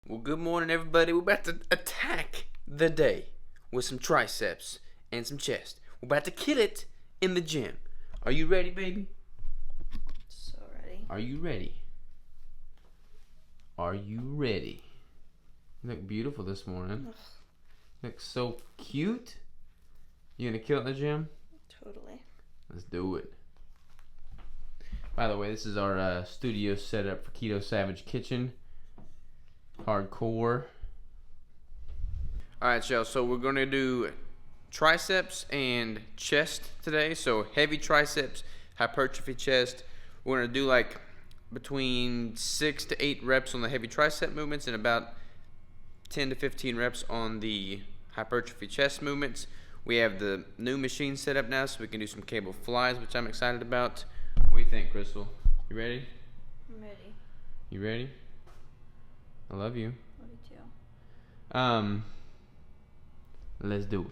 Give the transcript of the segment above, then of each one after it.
Well, good morning, everybody. We're about to attack the day with some triceps and some chest. We're about to kill it in the gym. Are you ready, baby? So ready. Are you ready? Are you ready? You look beautiful this morning. Ugh. You look so cute. You gonna kill it in the gym? Totally. Let's do it. By the way, this is our studio setup for Keto Savage Kitchen. Hardcore. Alright, y'all, so we're gonna do triceps and chest today. So heavy triceps, hypertrophy chest. We're gonna do like between 6 to 8 reps on the heavy tricep movements and about 10 to 15 reps on the hypertrophy chest movements. We have the new machine set up now, so we can do some cable flies, which I'm excited about. What do you think, Crystal? You ready? I'm ready. You ready? I love you. Love you too. Let's do it.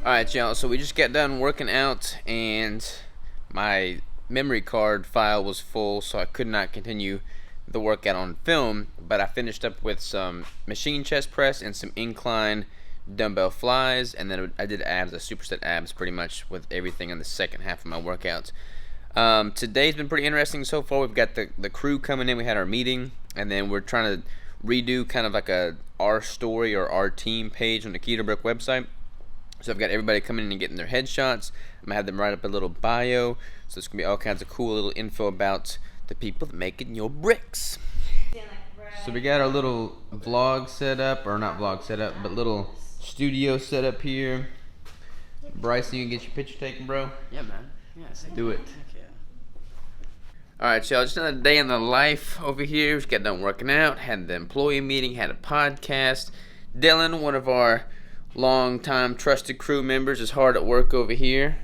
Alright, y'all, so we just got done working out and my memory card file was full, so I could not continue the workout on film, but I finished up with some machine chest press and some incline dumbbell flies, and then I did abs, a superset abs pretty much with everything in the second half of my workouts. Today's been pretty interesting so far. We've got the crew coming in. We had our meeting, and then we're trying to redo kind of like our story or our team page on the Keto Brick website. So I've got everybody coming in and getting their headshots. I'm going to have them write up a little bio. So it's going to be all kinds of cool little info about the people that making your bricks. Stand like So we got our little vlog set up, or not vlog set up, but little studio set up here. Bryson, you can get your picture taken, bro? Yeah, man. Yeah, Do it. Heck yeah. Alright, y'all, just another day in the life over here. Just got done working out, had the employee meeting, had a podcast. Dylan, one of our long-time trusted crew members, is hard at work over here.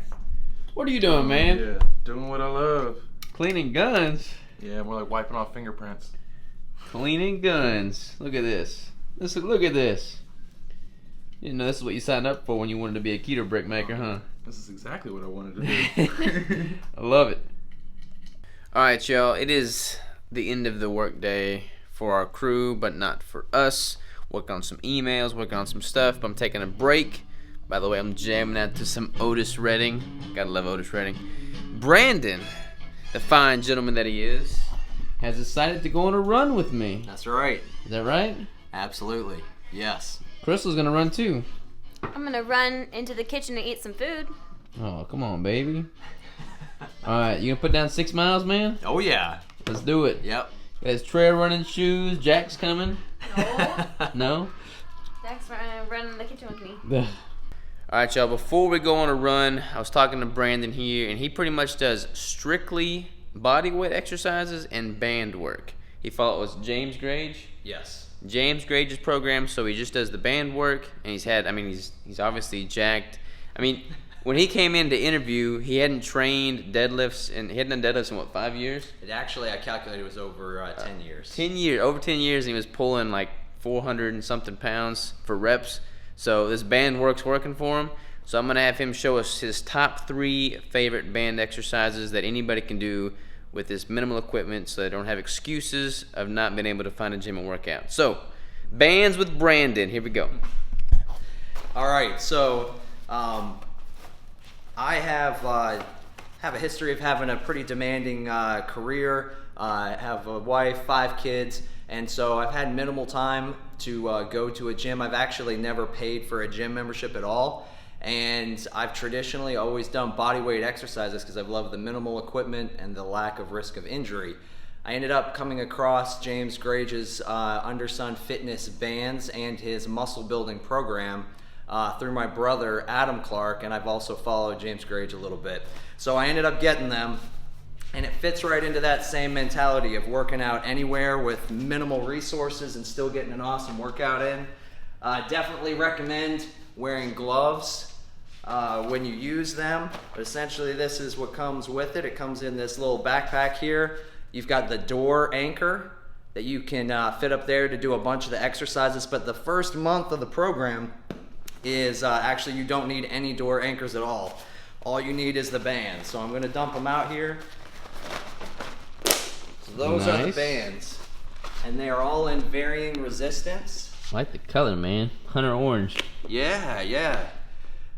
What are you doing, man? Yeah, doing what I love. Cleaning guns? Yeah, more like wiping off fingerprints. Cleaning guns. Look at this. Look at this. You know, this is what you signed up for when you wanted to be a keto brick maker, huh? This is exactly what I wanted to do. I love it. Alright, y'all. It is the end of the workday for our crew, but not for us. Working on some emails, working on some stuff, but I'm taking a break. By the way, I'm jamming out to some Otis Redding. Gotta love Otis Redding. Brandon, the fine gentleman that he is, has decided to go on a run with me. That's right. Is that right? Absolutely. Yes. Crystal's gonna run too. I'm gonna run into the kitchen and eat some food. Oh, come on, baby. Alright, you gonna put down 6 miles, man? Oh, yeah. Let's do it. Yep. Got his trail running shoes. Jack's coming. No. No? Jack's running in the kitchen with me. Alright, y'all, before we go on a run, I was talking to Brandon here, and he pretty much does strictly body weight exercises and band work. He follows James Grage. Yes. James Grage's program, so he just does the band work, and he's obviously jacked. I mean, when he came in to interview, he hadn't trained deadlifts, and he hadn't done deadlifts in, 5 years? It actually, I calculated it was over 10 years. 10 years, over 10 years, and he was pulling like 400 and something pounds for reps. So this band work's working for him. So I'm going to have him show us his top 3 favorite band exercises that anybody can do with this minimal equipment, so they don't have excuses of not being able to find a gym and work out. So, bands with Brandon. Here we go. All right, so I have a history of having a pretty demanding career. I have a wife, 5 kids, and so I've had minimal time to go to a gym. I've actually never paid for a gym membership at all, and I've traditionally always done body weight exercises because I've loved the minimal equipment and the lack of risk of injury. I ended up coming across James Grage's Undersun Fitness bands and his muscle building program through my brother Adam Clark, and I've also followed James Grage a little bit. So I ended up getting them, and it fits right into that same mentality of working out anywhere with minimal resources and still getting an awesome workout in. Definitely recommend wearing gloves when you use them, but essentially this is what comes with it. It comes in this little backpack here. You've got the door anchor that you can fit up there to do a bunch of the exercises, but the first month of the program is actually you don't need any door anchors at all. All you need is the bands. So I'm going to dump them out here. So those are the bands, and they are all in varying resistance. I like the color, man. Hunter orange. Yeah.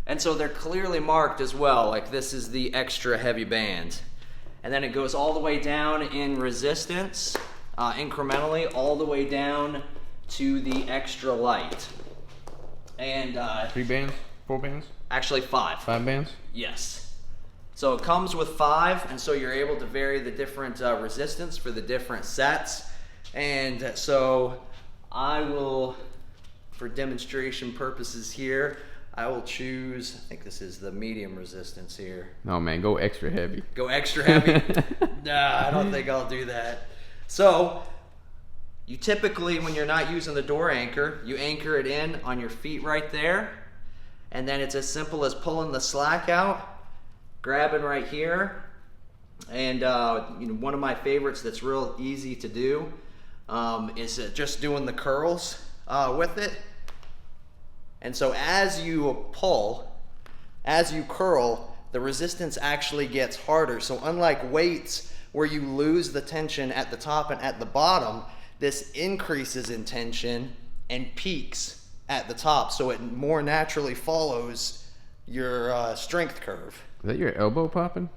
And so they're clearly marked as well, like this is the extra heavy band. And then it goes all the way down in resistance, incrementally, all the way down to the extra light. And 3 bands? 4 bands? actually 5. 5 bands? Yes. So it comes with 5, and so you're able to vary the different resistance for the different sets. And so I will, for demonstration purposes here, I will choose, I think this is the medium resistance here. No, man, go extra heavy. Go extra heavy? Nah, I don't think I'll do that. So you typically, when you're not using the door anchor, you anchor it in on your feet right there. And then it's as simple as pulling the slack out, grabbing right here. And one of my favorites that's real easy to do is just doing the curls with it. And so as you pull, as you curl, the resistance actually gets harder. So unlike weights where you lose the tension at the top and at the bottom, this increases in tension and peaks at the top. So it more naturally follows your strength curve. Is that your elbow popping?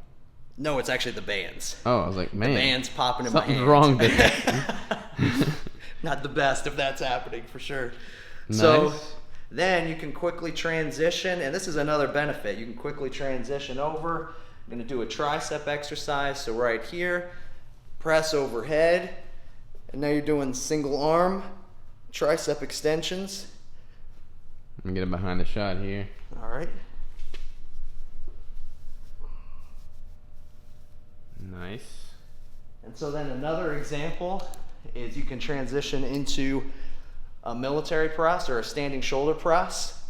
No, it's actually the bands. Oh, I was like, man. The band's popping in my hand. Something's wrong there. Not the best if that's happening, for sure. Nice. So then you can quickly transition, and this is another benefit. You can quickly transition over. I'm going to do a tricep exercise. So right here, press overhead, And now you're doing single arm tricep extensions. I'm gonna get it behind the shot here. All right. Nice. And so then another example is you can transition into a military press or a standing shoulder press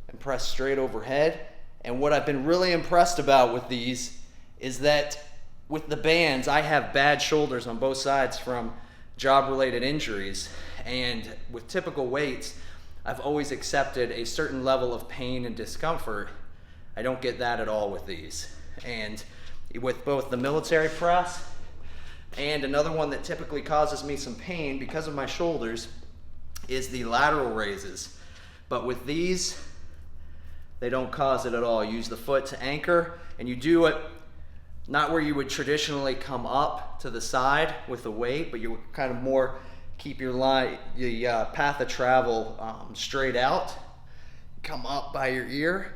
and press straight overhead. And what I've been really impressed about with these is that with the bands, I have bad shoulders on both sides from job-related injuries. And with typical weights, I've always accepted a certain level of pain and discomfort. I don't get that at all with these. And with both the military press and another one that typically causes me some pain because of my shoulders is the lateral raises. But with these, they don't cause it at all. You use the foot to anchor, and you do it not where you would traditionally come up to the side with the weight, but you kind of more keep your line, the path of travel straight out. Come up by your ear.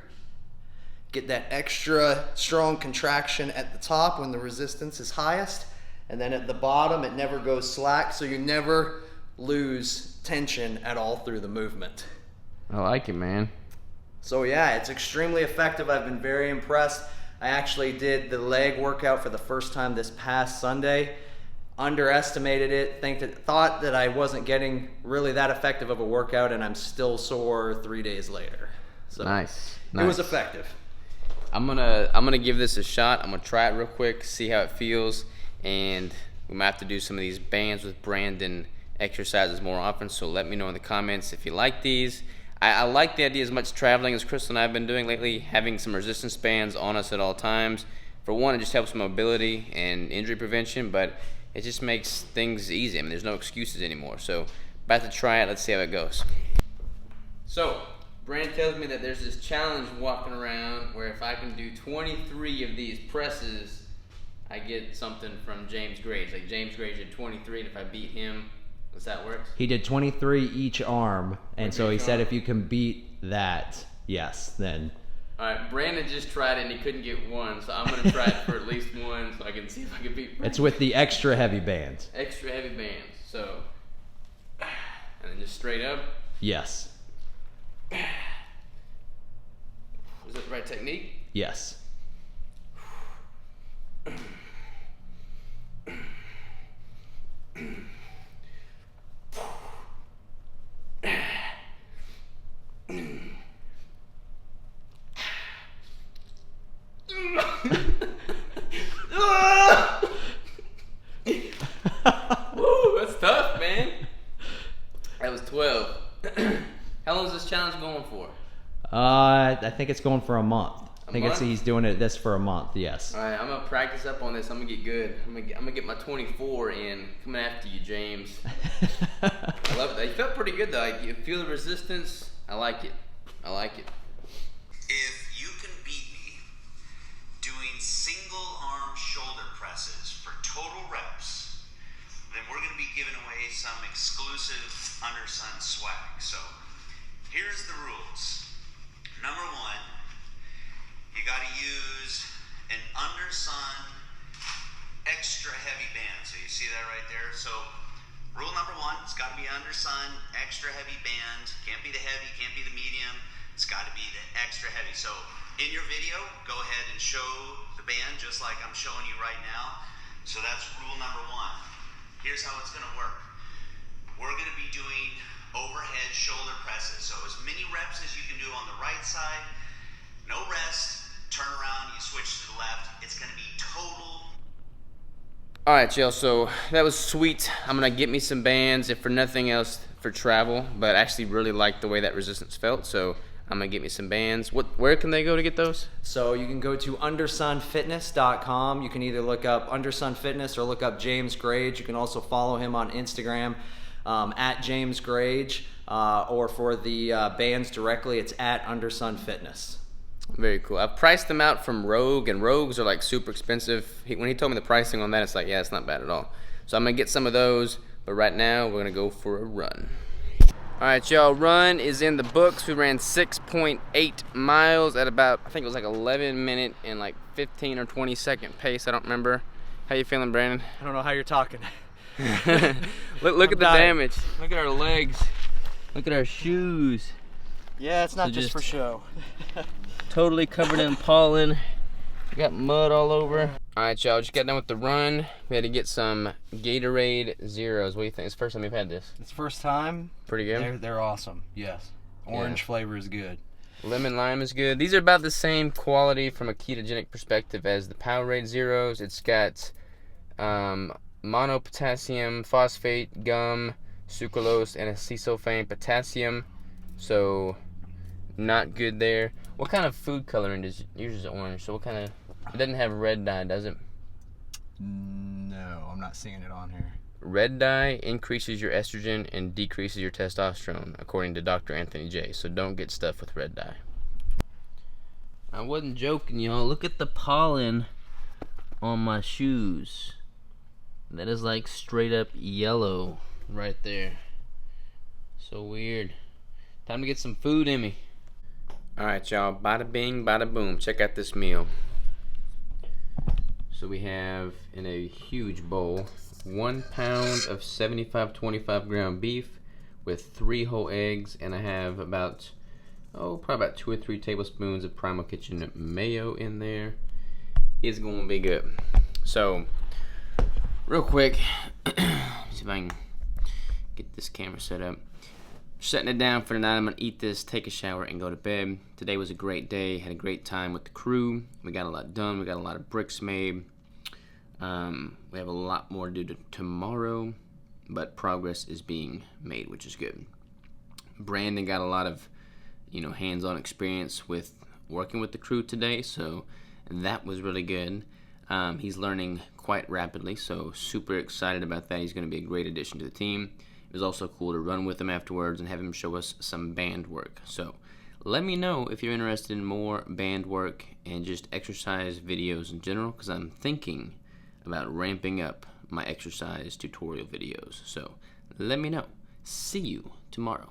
Get that extra strong contraction at the top when the resistance is highest. And then at the bottom, it never goes slack, so you never lose tension at all through the movement. I like it, man. So yeah, it's extremely effective. I've been very impressed. I actually did the leg workout for the first time this past Sunday. Underestimated it, thought that I wasn't getting really that effective of a workout, and I'm still sore 3 days later. So Nice. It was effective. I'm gonna give this a shot. I'm gonna try it real quick, see how it feels, and we might have to do some of these bands with Brandon exercises more often. So let me know in the comments if you like these. I like the idea as much traveling as Crystal and I have been doing lately, having some resistance bands on us at all times. For one, it just helps mobility and injury prevention, but it just makes things easy. I mean, there's no excuses anymore. So about to try it. Let's see how it goes. So Brandon tells me that there's this challenge walking around where if I can do 23 of these presses, I get something from James Grage. Like James Grage did 23, and if I beat him, does that work? He did 23 each arm, and so he said if you can beat that, yes, then. All right, Brandon just tried it and he couldn't get one, so I'm gonna try it for at least one, so I can see if I can beat Brandon. It's with the extra heavy bands. Extra heavy bands. So, and then just straight up. Yes. Is that the right technique? Yes. Woo, that's tough, man. That was 12. How long is this challenge going for? I think it's going for a month. I think month? he's doing this for a month. Yes. All right, I'm gonna practice up on this. I'm gonna get good. I'm gonna get my 24 in. Coming after you, James. I love it. You felt pretty good though. Like, you feel the resistance. I like it. I like it. If you can beat me doing single arm shoulder presses for total reps, then we're going to be giving away some exclusive Undersun swag. So here's the rules. Number one, you got to use an Undersun extra heavy band. So you see that right there? So rule number one, it's got to be Undersun extra heavy band. Can't be the heavy, can't be the medium. It's got to be the extra heavy. So in your video, go ahead and show the band just like I'm showing you right now. So that's rule number one. Here's how it's going to work. We're going to be doing overhead shoulder presses. So as many reps as you can do on the right side. No rest. Turn around, you switch to the left. It's going to be total. All right, y'all. So that was sweet. I'm gonna get me some bands, if for nothing else, for travel. But I actually really liked the way that resistance felt. So I'm gonna get me some bands. Where can they go to get those? So you can go to undersunfitness.com. You can either look up Undersun Fitness or look up James Grage. You can also follow him on Instagram at James Grage, or for the bands directly, it's at Undersun Fitness. Very cool. I've priced them out from Rogue, and Rogues are like super expensive. When he told me the pricing on that, it's like, yeah, it's not bad at all. So I'm gonna get some of those, but right now we're gonna go for a run. All right, y'all, run is in the books. We ran 6.8 miles at about, I think it was like 11 minute and like 15 or 20 second pace. I don't remember. How you feeling, Brandon? I don't know how you're talking. Look at the dying. damage. Look at our legs. Look at our shoes. Yeah, it's not So just just- for show. Totally covered in pollen. Got mud all over. Alright, y'all, just got done with the run. We had to get some Gatorade Zeros. What do you think? It's the first time we've had this. It's the first time. Pretty good. They're awesome. Yes. Orange flavor is good. Lemon lime is good. These are about the same quality from a ketogenic perspective as the Powerade Zeros. It's got monopotassium phosphate, gum, sucralose, and acesulfame potassium. So, not good there. What kind of food coloring does yours is orange? So what kind of? It doesn't have red dye, does it? No, I'm not seeing it on here. Red dye increases your estrogen and decreases your testosterone, according to Dr. Anthony J. So don't get stuff with red dye. I wasn't joking, y'all. Look at the pollen on my shoes. That is like straight up yellow right there. So weird. Time to get some food in me. Alright, y'all. Bada bing, bada boom. Check out this meal. So we have in a huge bowl 1 pound of 75-25 ground beef with 3 whole eggs, and I have about probably about 2 or 3 tablespoons of Primal Kitchen mayo in there. It's gonna be good. So real quick, see if I can get this camera set up. Setting it down for tonight. I'm gonna eat this, take a shower, and go to bed. Today was a great day. Had a great time with the crew. We got a lot done. We got a lot of bricks made. We have a lot more to do tomorrow, but progress is being made, which is good. Brandon got a lot of, hands-on experience with working with the crew today, so that was really good. He's learning quite rapidly, so super excited about that. He's going to be a great addition to the team. It was also cool to run with him afterwards and have him show us some band work. So let me know if you're interested in more band work and just exercise videos in general, because I'm thinking about ramping up my exercise tutorial videos. So let me know. See you tomorrow.